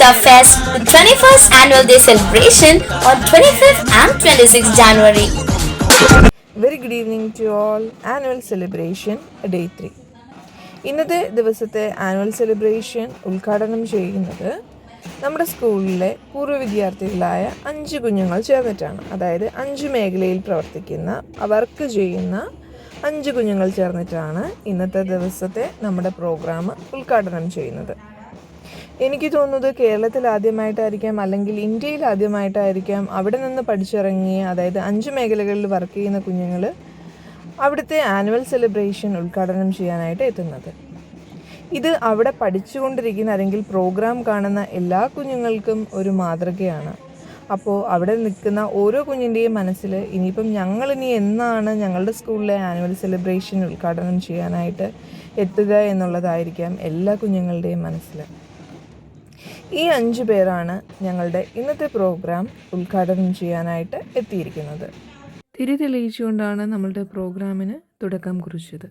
your fest with 21st Annual Day celebration on 25th and 26th January. Very good evening to all. Annual celebration day 3. ഇന്നത്തെ ദിവസത്തെ annual celebration ഉദ്ഘാടനം ചെയ്യുന്നത് നമ്മുടെ സ്കൂളിലെ പൂർവ്വ വിദ്യാർത്ഥികളായ 5 കുഞ്ഞുങ്ങൾ ചേർന്നിട്ടാണ്. അതായത് 5 മേഖലയിൽ പ്രവർത്തിക്കുന്ന വർക്ക് ചെയ്യുന്ന 5 കുഞ്ഞുങ്ങൾ ചേർന്നിട്ടാണ് ഇന്നത്തെ ദിവസത്തെ നമ്മുടെ പ്രോഗ്രാം ഉദ്ഘാടനം ചെയ്യുന്നത്. എനിക്ക് തോന്നുന്നത് കേരളത്തിൽ ആദ്യമായിട്ടായിരിക്കാം, അല്ലെങ്കിൽ ഇന്ത്യയിൽ ആദ്യമായിട്ടായിരിക്കാം അവിടെ നിന്ന് പഠിച്ചിറങ്ങിയ, അതായത് 5 മേഖലകളിൽ വർക്ക് ചെയ്യുന്ന കുഞ്ഞുങ്ങൾ അവിടുത്തെ ആനുവൽ സെലിബ്രേഷൻ ഉദ്ഘാടനം ചെയ്യാനായിട്ട് എത്തുന്നത്. ഇത് അവിടെ പഠിച്ചുകൊണ്ടിരിക്കുന്ന അല്ലെങ്കിൽ പ്രോഗ്രാം കാണുന്ന എല്ലാ കുഞ്ഞുങ്ങൾക്കും ഒരു മാതൃകയാണ്. അപ്പോൾ അവിടെ നിൽക്കുന്ന ഓരോ കുഞ്ഞിൻ്റെയും മനസ്സിൽ ഇനിയിപ്പം ഞങ്ങളിനി എന്നാണ് ഞങ്ങളുടെ സ്കൂളിലെ ആനുവൽ സെലിബ്രേഷൻ ഉദ്ഘാടനം ചെയ്യാനായിട്ട് എത്തുക എന്നുള്ളതായിരിക്കാം എല്ലാ കുഞ്ഞുങ്ങളുടെയും മനസ്സിൽ. ഈ 5 പേരാണ് ഞങ്ങളുടെ ഇന്നത്തെ പ്രോഗ്രാം ഉദ്ഘാടനം ചെയ്യാനായിട്ട് എത്തിയിരിക്കുന്നത്. തിരി തെളിയിച്ചുകൊണ്ടാണ് നമ്മളുടെ പ്രോഗ്രാമിന് തുടക്കം കുറിച്ചത്.